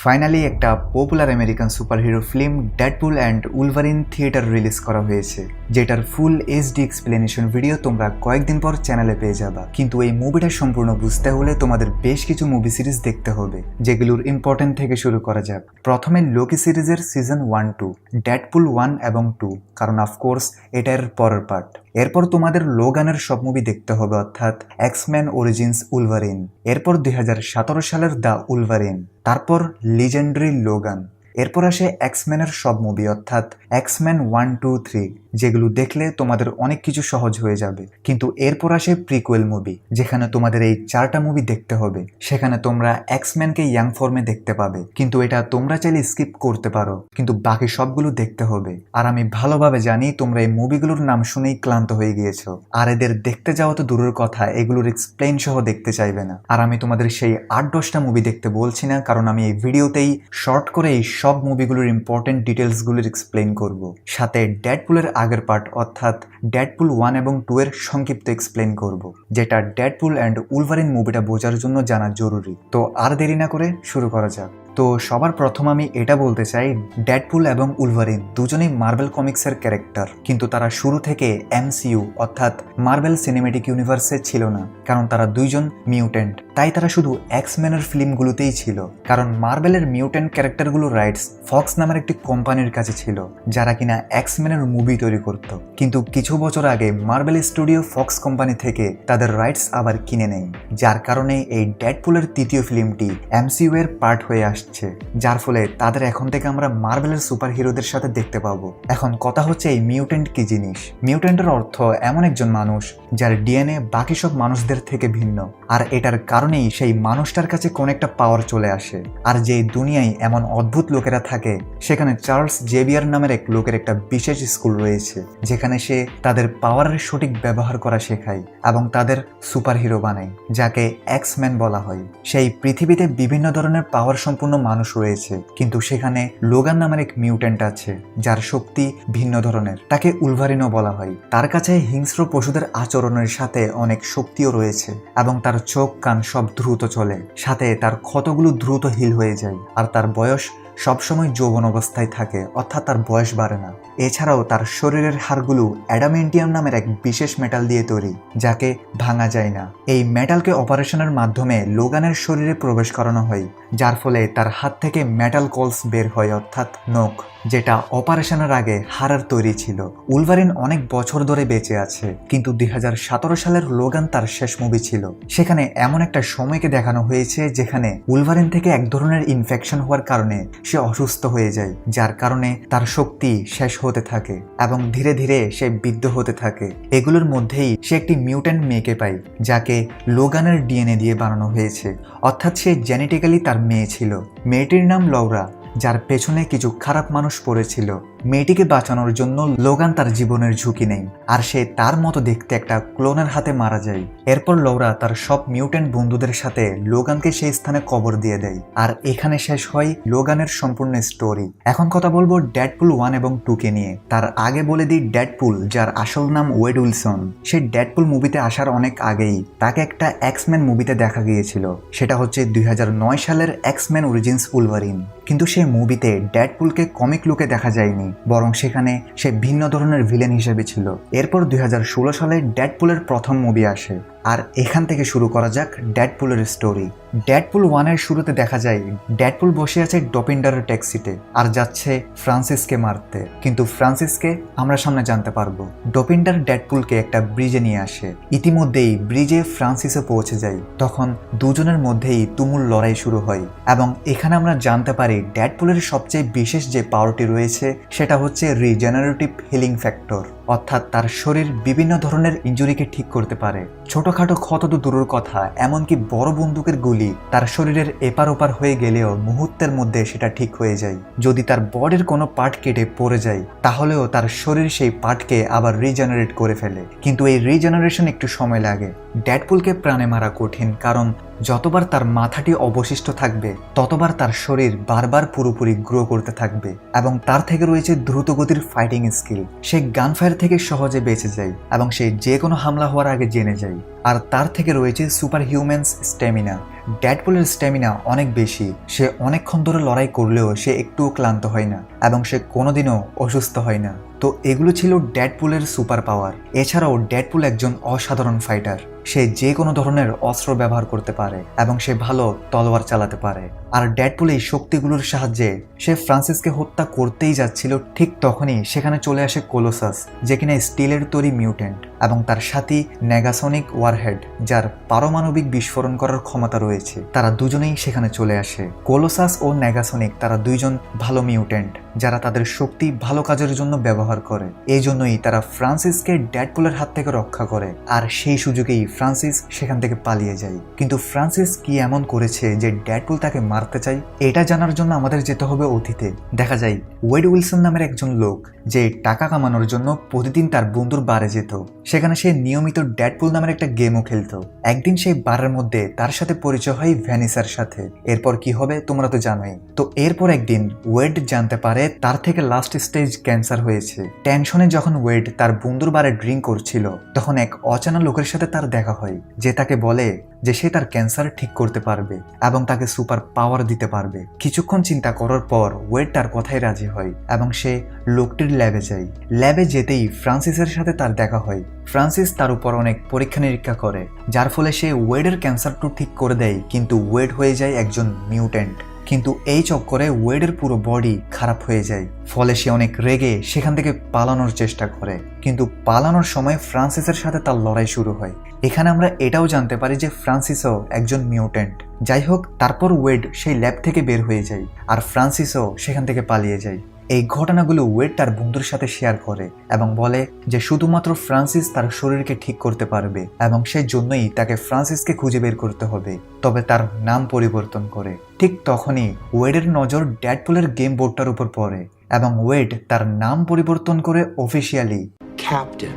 Finally একটা popular American superhero film Deadpool and Wolverine theatre release করা হয়েছে, যেটার ফুল এইচডি এক্সপ্লেনেশন ভিডিও তোমরা কয়েকদিন পর চ্যানেলে পেয়ে যাবা। কিন্তু এই মুভিটা সম্পূর্ণ বুঝতে হলে তোমাদের বেশ কিছু মুভি সিরিজ দেখতে হবে, যেগুলোর ইম্পর্টেন্ট থেকে শুরু করা যাক। প্রথমে লোকি সিরিজের সিজন 1-2, ডেডপুল 1 এবং 2, কারণ অফকোর্স এটার পরের পার্ট। এরপর তোমাদের লোগানের সব মুভি দেখতে হবে, অর্থাৎ এক্সম্যান অরিজিনস উলভারিন। এরপর 2017 সালের দ্য উলভারিন, তারপর লিজেন্ডারি লোগান। এরপর আসে এক্সম্যানের সব মুভি, অর্থাৎ এক্সম্যান 1, 2, 3, যেগুলো দেখলে তোমাদের অনেক কিছু সহজ হয়ে যাবে। কিন্তু এরপর আসে প্রিকুয়েল মুভি, যেখানে তোমাদের এই 4টা মুভি দেখতে হবে। সেখানে তোমরা এক্সম্যানকে ইয়াং ফর্মে দেখতে পাবে, কিন্তু এটা তোমরা চাইলে স্কিপ করতে পারো, কিন্তু বাকি সবগুলো দেখতে হবে। আর আমি ভালোভাবে জানি তোমরা এই মুভিগুলোর নাম শুনেই ক্লান্ত হয়ে গিয়েছো, আর এদের দেখতে যাওয়া তো দূরের কথা, এগুলোর এক্সপ্লেন সহ দেখতে চাইবে না। আর আমি তোমাদের সেই 8-10টা মুভি দেখতে বলছি না, কারণ আমি এই ভিডিওতেই শর্ট করে এই সব মুভিগুলোর ইম্পর্টেন্ট ডিটেলসগুলোর এক্সপ্লেন করব, সাথে ডেডপুলের আগের পার্ট অর্থাৎ ডেডপুল 1 এবং 2 এর সংক্ষিপ্ত এক্সপ্লেন করব, যেটা ডেডপুল অ্যান্ড উলভারিন মুভিটা বোঝার জন্য জানা জরুরি। তো আর দেরি না করে শুরু করা যাক। তো সবার প্রথম আমি এটা বলতে চাই, ডেডপুল এবং উলভারিন দুজনেই মার্বেল কমিক্সের ক্যারেক্টার, কিন্তু তারা শুরু থেকে এমসিইউ অর্থাৎ মার্বেল সিনেমেটিক ইউনিভার্সে ছিল না, কারণ তারা দুইজন মিউটেন্ট। তাই তারা শুধু এক্সম্যানের ফিল্মগুলোতেই ছিল, কারণ মার্বেলের মিউটেন্ট ক্যারেক্টারগুলোর রাইটস ফক্স নামের একটি কোম্পানির কাছে ছিল, যারা কিনা এক্সম্যানের মুভি তৈরি করত। কিন্তু কিছু বছর আগে মার্বেল স্টুডিও ফক্স কোম্পানি থেকে তাদের রাইটস আবার কিনে নেয়, যার কারণে এই ডেডপুলের তৃতীয় ফিল্মটি এমসিইউ এর পার্ট হয়ে আসছে, যার ফলে তাদের এখন থেকে আমরা মার্বেলের সুপার হিরোদের সাথে দেখতে পাবো। এখন কথা হচ্ছে, এই মিউটেন্ট কি জিনিস? মিউটেন্টের অর্থ এমন একজন মানুষ যার ডিএনএ বাকি সব মানুষদের থেকে ভিন্ন, আর এটার কারণেই সেই মানুষটার কাছে কোন একটা পাওয়ার চলে আসে। আর যে দুনিয়ায় এমন অদ্ভুত লোকেরা থাকে, সেখানে চার্লস জেভিয়ার নামের এক লোকের একটা বিশেষ স্কুল রয়েছে, যেখানে সে তাদের পাওয়ারের সঠিক ব্যবহার করা শেখায় এবং তাদের সুপার হিরো বানায়, যাকে এক্সম্যান বলা হয়। সেই পৃথিবীতে বিভিন্ন ধরনের পাওয়ার সম্পূর্ণ মানুষ রয়েছে, কিন্তু সেখানে লোগান নামের এক মিউটেন্ট আছে যার শক্তি ভিন্ন ধরনের, তাকে উলভারিনও বলা হয়। তার কাছে হিংস্র পশুদের আচরণের সাথে অনেক শক্তিও রয়েছে, এবং তার চোখ কান সব দ্রুত চলে, সাথে তার ক্ষতগুলো দ্রুত হিল হয়ে যায়, আর তার বয়স সবসময় যৌবন অবস্থায় থাকে, অর্থাৎ তার বয়স বাড়ে না। এছাড়াও তার শরীরের হাড়গুলো অ্যাডামেন্টিয়াম নামের এক বিশেষ মেটাল দিয়ে তৈরি, যাকে ভাঙা যায় না। এই মেটালকে অপারেশনের মাধ্যমে লোগানের শরীরে প্রবেশ করানো হয়, যার ফলে তার হাত থেকে মেটাল কলস বের হয়, অর্থাৎ নখ, যেটা অপারেশনের আগে হাড়ের তৈরি ছিল। উলভারিন অনেক বছর ধরে বেঁচে আছে, কিন্তু 2017 সালের লোগান তার শেষ মুভি ছিল। সেখানে এমন একটা সময়কে দেখানো হয়েছে যেখানে উলভারিন থেকে এক ধরনের ইনফেকশন হওয়ার কারণে সে অসুস্থ হয়ে যায়, যার কারণে তার শক্তি শেষ হতে থাকে এবং ধীরে ধীরে সে বৃদ্ধ হতে থাকে। এগুলোর মধ্যেই সে একটি মিউট্যান্ট মেয়েকে পায়, যাকে লোগানের ডিএনএ দিয়ে বানানো হয়েছে, অর্থাৎ সে জেনেটিক্যালি তার মেয়ে ছিল। মেয়েটির নাম লৌরা, যার পেছনে কিছু খারাপ মানুষ পড়েছিল। মেয়েটিকে বাঁচানোর জন্য লোগান তার জীবনের ঝুঁকি নেই, আর সে তার মতো দেখতে একটা ক্লোনের হাতে মারা যায়। এরপর লৌরা তার সব মিউটেন্ট বন্ধুদের সাথে লোগানকে সেই স্থানে কবর দিয়ে দেয়, আর এখানে শেষ হয় লোগানের সম্পূর্ণ স্টোরি। এখন কথা বলবো ডেডপুল 1 এবং 2 কে নিয়ে। তার আগে বলে দিই, ডেডপুল, যার আসল নাম ওয়েড উইলসন, সে ডেডপুল মুভিতে আসার অনেক আগেই তাকে একটা এক্সম্যান মুভিতে দেখা গিয়েছিল। সেটা হচ্ছে 2009 সালের এক্সম্যান অরিজিনস উলভারিন। কিন্তু সে মুভিতে ডেডপুলকে কমিক লুকে দেখা যায়নি, বরং সেখানে সে ভিন্ন ধরনের ভিলেন হিসেবে ছিল। এরপর 2016 সালে ডেডপুলের প্রথম মুভি আসে, আর এখান থেকে শুরু করা যাক ডেডপুলের স্টোরি। ডেডপুল 1 এর শুরুতে দেখা যায় ডেডপুল বসে আছে ডপিন্ডারের ট্যাক্সিতে আর যাচ্ছে ফ্রান্সিসকে মারতে, কিন্তু ফ্রান্সিসকে আমরা সামনে জানতে পারবো। ডপিন্ডার ডেডপুলকে একটা ব্রিজে নিয়ে আসে। ইতিমধ্যেই ব্রিজে ফ্রান্সিসে পৌঁছে যায়, তখন দুজনের মধ্যেই তুমুল লড়াই শুরু হয়, এবং এখানে আমরা জানতে পারি ডেডপুলের সবচেয়ে বিশেষ যে পাওয়ারটি রয়েছে সেটা হচ্ছে রিজেনারেটিভ হিলিং ফ্যাক্টর, অর্থাৎ তার শরীর বিভিন্ন ধরনের ইনজুরিকে ঠিক করতে পারে। ছোটখাটো ক্ষত তো দূরের কথা, এমনকি বড় বন্দুকের গুলি তার শরীরের এপার ওপার হয়ে গেলেও মুহূর্তের মধ্যে সেটা ঠিক হয়ে যায়। যদি তার বডির কোনো পার্ট কেটে পড়ে যায়, তাহলেও তার শরীর সেই পার্টকে আবার রিজেনারেট করে ফেলে, কিন্তু এই রিজেনারেশন একটু সময় লাগে। ডেডপুলকে প্রাণে মারা কঠিন, কারণ যতবার তার মাথাটি অবশিষ্ট থাকবে ততবার তার শরীর বারবার পুরোপুরি গ্রো করতে থাকবে এবং তার থেকে রয়েছে দ্রুতগতির ফাইটিং স্কিল। সে গানফায়ার থেকে সহজে বেঁচে যায় এবং সে যে কোনো হামলা হওয়ার আগে জেনে যায়। আর তার থেকে রয়েছে সুপার হিউম্যানস স্ট্যামিনা। ডেডপুলের স্ট্যামিনা অনেক বেশি, সে অনেকক্ষণ ধরে লড়াই করলেও সে একটুও ক্লান্ত হয় না এবং সে কোনোদিনও অসুস্থ হয় না। তো এগুলো ছিল ডেডপুলের সুপার পাওয়ার। এছাড়াও ডেডপুল একজন অসাধারণ ফাইটার, সে যে কোনো ধরনের অস্ত্র ব্যবহার করতে পারে এবং সে ভালো তলোয়ার চালাতে পারে। আর ডেডপুল এই শক্তিগুলোর সাহায্যে সে ফ্রান্সিসকে হত্যা করতেই যাচ্ছিল, ঠিক তখনই সেখানে চলে আসে কোলোসাস, যে কিনা স্টিলের তৈরি মিউট্যান্ট, এবং তার সাথী নেগাসনিক ওয়ারহেড, যার পারমাণবিক বিস্ফোরণ করার ক্ষমতা রয়েছে। তারা দুজনেই সেখানে চলে আসে। কোলোসাস ও নেগাসনিক তারা দুইজন ভালো মিউট্যান্ট যারা তাদের শক্তি ভালো কাজের জন্য ব্যবহার করে। এই জন্যই তারা ফ্রান্সিসকে ডেডপুলের হাত থেকে রক্ষা করে, আর সেই সুযোগেই ফ্রান্সিস সেখান থেকে পালিয়ে যায়। কিন্তু ফ্রান্সিস কি এমন করেছে যে ডেডপুল তাকে মারতে চায়? এটা জানার জন্য আমাদের যেতে হবে অতীতে। দেখা যায় ওয়েড উইলসন নামের একজন লোক, যে টাকা কামানোর জন্য প্রতিদিন তার বন্ধুর বারে যেত। সেখানে সে নিয়মিত ডেডপুল নামের একটা গেমও খেলতো। একদিন সেই বারের মধ্যে তার সাথে পরিচয় হয় ভ্যানিসার সাথে। এরপর কি হবে তোমরা তো জানোই। তো এরপর একদিন ওয়েড জানতে পারে তার থেকে লাস্ট স্টেজ ক্যান্সার হয়েছে। টেনশনে যখন ওয়েড তার বন্ধুর বারে ড্রিঙ্ক করছিল, তখন এক অচেনা লোকের সাথে তার দেখা হয়, যে তাকে বলে যে সে তার ক্যান্সার ঠিক করতে পারবে এবং তাকে সুপার পাওয়ার দিতে পারবে। কিছুক্ষণ চিন্তা করার পর ওয়েড তার কথায় রাজি হয় এবং সে লোকটির ল্যাবে যায়। ল্যাবে যেতেই ফ্রান্সিসের সাথে তার দেখা হয়। ফ্রান্সিস তার উপর অনেক পরীক্ষা নিরীক্ষা করে, যার ফলে সে ওয়েডের ক্যান্সারটা ঠিক করে দেয়, কিন্তু ওয়েড হয়ে যায় একজন মিউট্যান্ট। কিন্তু এই চক্করে ওয়েডের পুরো বডি খারাপ হয়ে যায়। ফলে সে অনেক রেগে সেখান থেকে পালানোর চেষ্টা করে, কিন্তু পালানোর সময় ফ্রান্সিসের সাথে তার লড়াই শুরু হয়। এখানে আমরা এটাও জানতে পারি যে ফ্রান্সিসও একজন মিউট্যান্ট। যাই হোক, তারপর ওয়েড সেই ল্যাব থেকে বের হয়ে যায় আর ফ্রান্সিসও সেখান থেকে পালিয়ে যায়। এই ঘটনাগুলো ওয়েড তার বন্ধুর সাথে শেয়ার করে এবং বলে যে শুধুমাত্র ফ্রান্সিস তার শরীরকে ঠিক করতে পারবে এবং সেই জন্যই তাকে ফ্রান্সিসকে খুঁজে বের করতে হবে, তবে তার নাম পরিবর্তন করে। ঠিক তখনই ওয়েডের নজর ডেডপুলের গেম বোর্ডটার উপর পড়ে এবং ওয়েড তার নাম পরিবর্তন করে officially Captain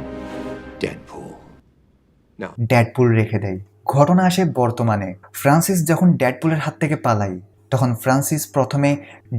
Deadpool. No. Deadpool রেখে দেয়। ঘটনা আসে বর্তমানে। ফ্রান্সিস যখন ডেডপুলের হাত থেকে পালায়, তখন ফ্রান্সিস প্রথমে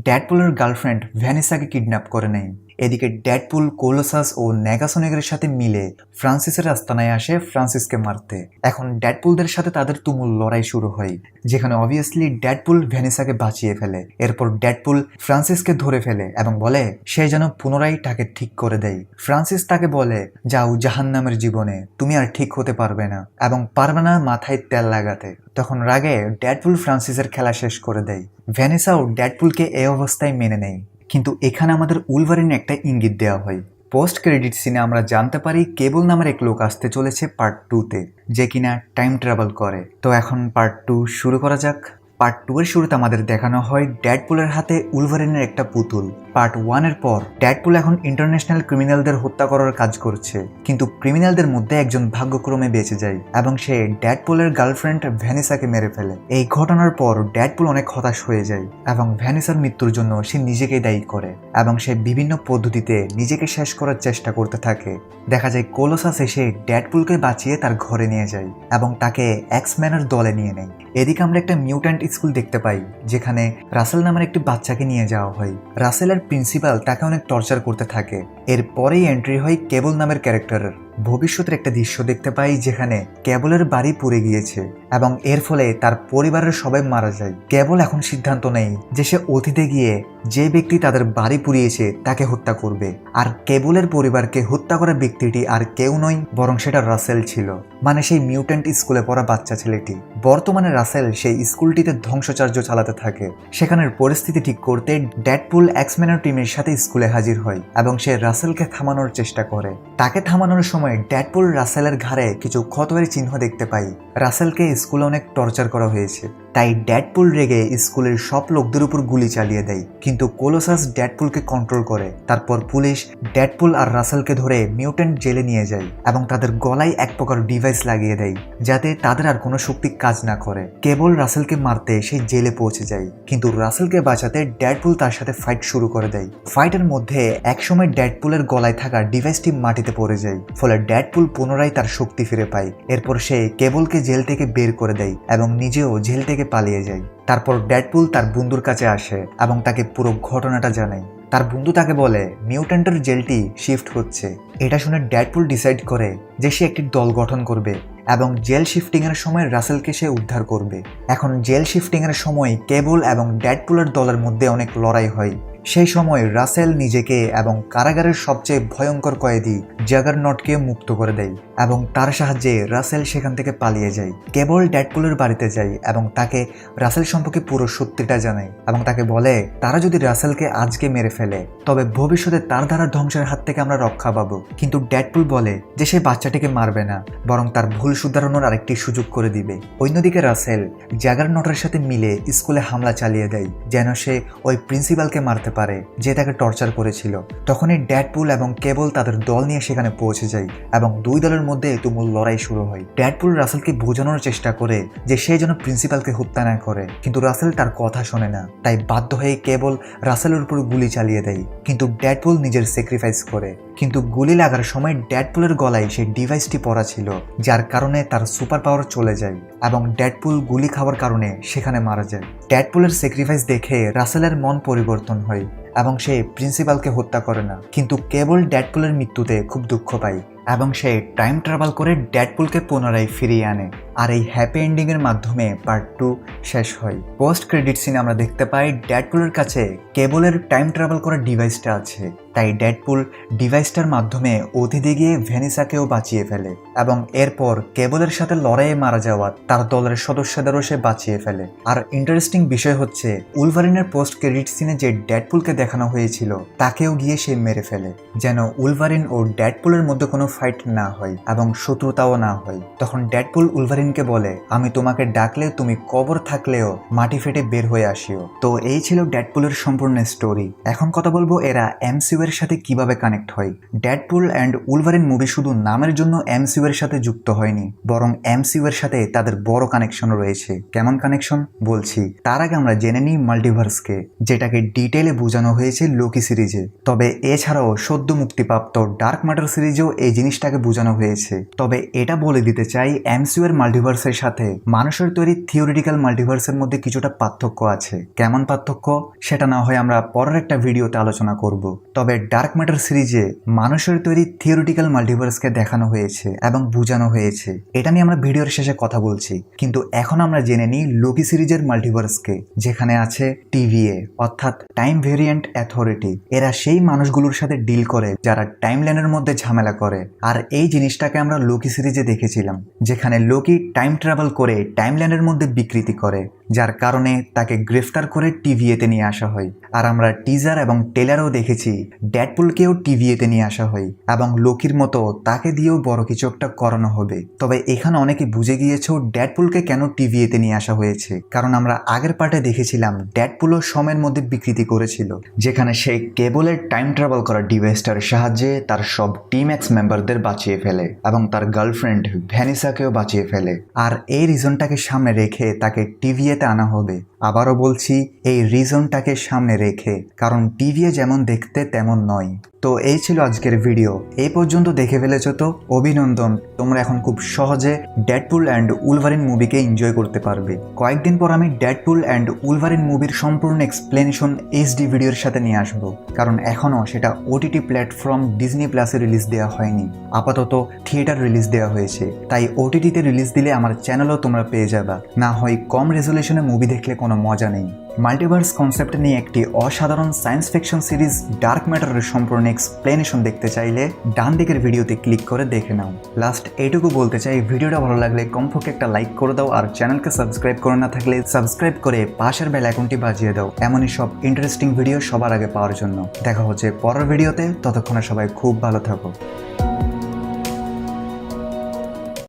ডেডপুলের গার্লফ্রেন্ড ভ্যানিসাকে কিডন্যাপ করে নেয়। এদিকে ডেডপুল কোলোসাস ও নেগাসনিকের সাথে মিলে ফ্রান্সিসের আস্তানায় আসে ফ্রান্সিসকে মারতে। এখন ডেডপুলদের সাথে তাদের তুমুল লড়াই শুরু হয়, যেখানে অবভিয়াসলি ডেডপুল ভ্যানিসাকে বাঁচিয়ে ফেলে। এরপর ডেডপুল ফ্রান্সিসকে ধরে ফেলে এবং বলে সে যেন পুনরায় তাকে ঠিক করে দেয়। ফ্রান্সিস তাকে বলে, যাও জাহান্নামের জীবনে, তুমি আর ঠিক হতে পারবে না এবং পারবে না মাথায় তেল লাগাতে। তখন রাগে ডেডপুল ফ্রান্সিসের খেলা শেষ করে দেয়। ভ্যানিসাও ডেডপুলকে এই অবস্থায় মেনে নেয়। কিন্তু এখানে আমাদের উলভারিনে একটা ইঙ্গিত দেওয়া হয়। পোস্ট ক্রেডিট সিনে আমরা জানতে পারি কেবল নামের এক লোক আসতে চলেছে পার্ট 2-তে, যে কিনা টাইম ট্রাভেল করে। তো এখন পার্ট 2 শুরু করা যাক। পার্ট 2 এর শুরুতে আমাদের দেখানো হয় ডেডপুলের হাতে উলভারিনের একটা পুতুল। পার্ট 1 এর পর ডেডপুল এখন ইন্টারন্যাশনাল ক্রিমিনালদের হত্যা করার কাজ করছে, কিন্তু ক্রিমিনালদের মধ্যে একজন ভাগ্যক্রমে বেঁচে যায় এবং সে ডেডপুলের গার্লফ্রেন্ড ভ্যানিসাকে মেরে ফেলে। এই ঘটনার পর ডেডপুল অনেক হতাশ হয়ে যায় এবং ভ্যানিসার মৃত্যুর জন্য সে নিজেকে দায়ী করে এবং সে বিভিন্ন পদ্ধতিতে নিজেকে শেষ করার চেষ্টা করতে থাকে। দেখা যায় কোলোসাস এসে ডেডপুলকে বাঁচিয়ে তার ঘরে নিয়ে যায় এবং তাকে এক্সম্যানের দলে নিয়ে নেয়। এদিকে আমরা একটা মিউট্যান্ট স্কুল দেখতে পাই, যেখানে রাসেল নামের একটি বাচ্চাকে নিয়ে যাওয়া হয়। রাসেলের প্রিন্সিপাল তাকে অনেক টর্চার করতে থাকে। এরপরেই এন্ট্রি হয় কেবল নামের ক্যারেক্টারের। ভবিষ্যতের একটা দৃশ্য দেখতে পাই যেখানে কেবলের বাড়ি পুড়ে গিয়েছে এবং এর ফলে তার পরিবারের সবাই মারা যায়। কেবল এখন সিদ্ধান্ত নেই যে সে অতীতে গিয়ে যে ব্যক্তি তাদের বাড়ি পুড়িয়েছে তাকে হত্যা করবে। আর কেবলের পরিবারকে হত্যা করা ব্যক্তিটি আর কেউ নয়, বরং সেটা রাসেল ছিল, মানে সেই মিউট্যান্ট স্কুলে পড়া বাচ্চা ছেলেটি। বর্তমানে রাসেল সেই স্কুলটিতে ধ্বংসকার্য চালাতে থাকে। সেখানের পরিস্থিতি ঠিক করতে ডেডপুল এক্সম্যানের টিমের সাথে স্কুলে হাজির হয় এবং সে রাসেলকে থামানোর চেষ্টা করে। তাকে থামানোর সময় ডেডপুল রাসেলের ঘাড়ে কিছু ক্ষতের চিহ্ন দেখতে পাই। রাসেলকে স্কুলে অনেক টর্চার করা হয়েছে। তাই ডেডপুল রেগে স্কুলের সব লোকদের উপর গুলি চালিয়ে দেয়, কিন্তু কোলোসাস ডেডপুলকে কন্ট্রোল করে। তারপর পুলিশ ডেডপুল আর রাসেলকে ধরে মিউট্যান্ট জেলে নিয়ে যায় এবং তাদের গলায় এক প্রকার ডিভাইস লাগিয়ে দেয় যাতে তাদের আর কোনো শক্তি কাজ না করে। কেবল রাসেলকে মারতে সেই জেলে পৌঁছে যায়, কিন্তু রাসেলকে বাঁচাতে ডেডপুল তার সাথে ফাইট শুরু করে দেয়। ফাইটের মধ্যে একসময় ডেডপুলের গলায় থাকা ডিভাইসটি মাটিতে পড়ে যায়, ফলে ডেডপুল পুনরায় তার শক্তি ফিরে পায়। এরপর সে কেবলকে জেল থেকে বের করে দেয় এবং নিজেও জেল থেকে পালিয়ে যায়। তারপর ডেডপুল তার বন্ধুর কাছে আসে এবং তাকে পুরো ঘটনাটা জানায়। তার বন্ধু তাকে বলে মিউট্যান্টের জেলটি শিফট হচ্ছে। এটা শুনে ডেডপুল ডিসাইড করে যে সে একটি দল গঠন করবে এবং জেল শিফটিং এর সময় রাসেলকে সে উদ্ধার করবে। এখন জেল শিফটিং এর সময় কেবল এবং ডেডপুলের দলের মধ্যে অনেক লড়াই হয়। সেই সময় রাসেল নিজেকে এবং কারাগারের সবচেয়ে ভয়ঙ্কর কয়েদি জাগারনটকে মুক্ত করে দেয় এবং তার সাহায্যে রাসেল সেখান থেকে পালিয়ে যায়। কেবল ডেডপুলের বাড়িতে যায় এবং তাকে রাসেল সম্পর্কে পুরো সত্যিটা জানায় এবং তাকে বলে তারা যদি রাসেলকে আজকে মেরে ফেলে তবে ভবিষ্যতে তার দ্বারা ধ্বংসের হাত থেকে আমরা রক্ষা পাবো। কিন্তু ডেডপুল বলে যে সে বাচ্চাটিকে মারবে না, বরং তার ভুল শুধরানোর আরেকটি সুযোগ করে দিবে। অন্যদিকে রাসেল জাগারনটের সাথে মিলে স্কুলে হামলা চালিয়ে দেয় যেন সে ওই প্রিন্সিপালকে মারতে পারে যে তাকে টর্চার করেছিল। তখনই ডেডপুল এবং কেবল তাদের দল নিয়ে সেখানে পৌঁছে যায় এবং দুই দলের মধ্যে তুমুল লড়াই শুরু হয়। ডেডপুল রাসেলকে বোঝানোর চেষ্টা করে যে সে যেন প্রিন্সিপালকে হত্যা না করে, কিন্তু রাসেল তার কথা শোনে না। তাই বাধ্য হয়ে কেবল রাসেলের উপর গুলি চালিয়ে দেয়, কিন্তু ডেডপুল নিজের স্যাক্রিফাইস করে। কিন্তু গুলি লাগার সময় ডেডপুলের গলায় সেই ডিভাইসটি পড়া ছিল, যার কারণে তার সুপার পাওয়ার চলে যায় এবং ডেডপুল গুলি খাওয়ার কারণে সেখানে মারা যায়। ডেডপুলের স্যাক্রিফাইস দেখে রাসেলের মন পরিবর্তন হয় এবং সে প্রিন্সিপালকে হত্যা করে না, কিন্তু কেবল ডেডপুলের মৃত্যুতে খুব দুঃখ পায় এবং সে টাইম ট্রাভেল করে ডেডপুলকে পুনরায় ফিরিয়ে আনে। আর এই হ্যাপি এন্ডিং এর মাধ্যমে পার্ট 2 শেষ হয়। পোস্ট ক্রেডিট সিনে আমরা দেখতে পাই ডেডপুলের কাছে কেবলের টাইম ট্রাভেল করার ডিভাইসটা আছে, তাই ডেডপুল ডিভাইসটার মাধ্যমে অতীতে গিয়ে ভ্যানিসাকেও বাঁচিয়ে ফেলে এবং এরপর কেবলের সাথে লড়াইয়ে মারা যাওয়া তার দলের সদস্যদেরও সে বাঁচিয়ে ফেলে। আর ইন্টারেস্টিং বিষয় হচ্ছে উলভারিনের পোস্ট ক্রেডিট সিনে যে ডেডপুলকে দেখানো হয়েছিল তাকেও গিয়ে সে মেরে ফেলে, যেন উলভারিন ও ডেডপুলের মধ্যে কোনো ফাইট না হয় এবং শত্রুতাও না হয়। তখন ডেডপুল উলভারিনকে বলে আমি তোমাকে ডাকলে তুমি কবর থাকলেও মাটি ফেটে বের হয়ে আসিও। তো এই ছিল ডেডপুলের সম্পূর্ণ স্টোরি। এখন কথা বলবো এরা এমসিইউ এর সাথে কিভাবে কানেক্ট হয়। ডেডপুল অ্যান্ড উলভারিন মুভি শুধু নামের জন্য এমসিইউ এর সাথে যুক্ত হয়নি, বরং এমসিইউ এর সাথে তাদের বড় কানেকশন রয়েছে। কেমন কানেকশন বলছি, তার আগে আমরা জেনে নিই মাল্টিভার্সকে, যেটাকে ডিটেইলে বোঝানো হয়েছে লোকি সিরিজে। তবে এছাড়াও সদ্য মুক্তিপ্রাপ্ত ডার্ক ম্যাটার সিরিজেও এই জিনিসটাকে বোঝানো হয়েছে। তবে এটা বলে দিতে চাই এমসিইউ এর মাল্টিভার্সের সাথে মানুষের তৈরি থিওরিটিক্যাল মাল্টিভার্সের মধ্যে কিছুটা পার্থক্য আছে। কেমন পার্থক্য সেটা না হয় আমরা পরের একটা ভিডিওতে আলোচনা করব। তবে ডার্ক ম্যাটার সিরিজে মানুষের তৈরি থিওরিটিক্যাল মাল্টিভার্সকে দেখানো হয়েছে এবং বোঝানো হয়েছে, এটা নিয়ে আমরা ভিডিওর শেষে কথা বলছি। কিন্তু এখন আমরা জেনে নিই লোকি সিরিজের মাল্টিভার্সকে, যেখানে আছে টিভিএ অর্থাৎ টাইম ভেরিয়েন্ট অথরিটি। এরা সেই মানুষগুলোর সাথে ডিল করে যারা টাইমলাইনের মধ্যে ঝামেলা করে। আর এই জিনিসটাকে আমরা লোকি সিরিজে দেখেছিলাম, যেখানে লোকি টাইম ট্রাভেল করে টাইমলাইনের মধ্যে বিকৃতি করে, যার কারণে তাকে গ্রেফতার করে টিভিএতে নিয়ে আসা হয়। আর আমরা টিজার এবং টেলারও দেখেছি ডেডপুলকেও টিভিএতে নিয়ে আসা হয় এবং লোকির মতো তাকে দিয়েও বড় কিছু একটা করানো হবে। তবে এখানে অনেকে বুঝে গিয়েছো ডেডপুলকে কেন টিভিএতে নিয়ে আসা হয়েছে, কারণ আমরা আগের পার্টে দেখেছিলাম ডেডপুলও সময়ের মধ্যে বিকৃতি করেছিল, যেখানে সে কেবলের টাইম ট্রাভেল করার ডিভাইসটার সাহায্যে তার সব টিম এক্স মেম্বারদের বাঁচিয়ে ফেলে এবং তার গার্লফ্রেন্ড ভ্যানিসাকেও বাঁচিয়ে ফেলে। আর এই রিজনটাকে সামনে রেখে তাকে টিভিএতে আনা হবে। আবারও বলছি এই রিজনটাকে সামনে রেখে, কারণ টিভিএ যেমন দেখতে তেমন নয়। তো এই ছিল আজকের ভিডিও। এই পর্যন্ত দেখে ফেলেছো তো অভিনন্দন, তোমরা এখন খুব সহজে ডেডপুল অ্যান্ড উলভারিন মুভিকে এনজয় করতে পারবে। কয়েকদিন পর আমি ডেডপুল অ্যান্ড উলভারিন মুভির সম্পূর্ণ এক্সপ্লেনেশন এইচডি ভিডিওর সাথে নিয়ে আসবো, কারণ এখনও সেটা ওটিটি প্ল্যাটফর্ম ডিজনি প্লাসে রিলিজ দেওয়া হয়নি, আপাতত থিয়েটার রিলিজ দেওয়া হয়েছে। তাই ওটিটিতে রিলিজ দিলে আমার চ্যানেলও তোমরা পেয়ে যাবা, না হয় কম রেজলিউশনে মুভি দেখলে কোনো মজা নেই। মাল্টিভার্স কনসেপ্ট নিয়ে একটি অসাধারণ সায়েন্স ফিকশন সিরিজ ডার্ক ম্যাটারের সম্পূর্ণ এক্সপ্লেনেশন দেখতে চাইলে ডান দিকের ভিডিওতে ক্লিক করে দেখে নাও। লাস্ট এইটুকু বলতে চাই, ভিডিওটা ভালো লাগলে কমপক্ষে একটা লাইক করে দাও, আর চ্যানেলকে সাবস্ক্রাইব করে না থাকলে সাবস্ক্রাইব করে পাশের বেল আইকনটি বাজিয়ে দাও এমনই সব ইন্টারেস্টিং ভিডিও সবার আগে পাওয়ার জন্য। দেখা হচ্ছে পরের ভিডিওতে, ততক্ষণে সবাই খুব ভালো থাকো।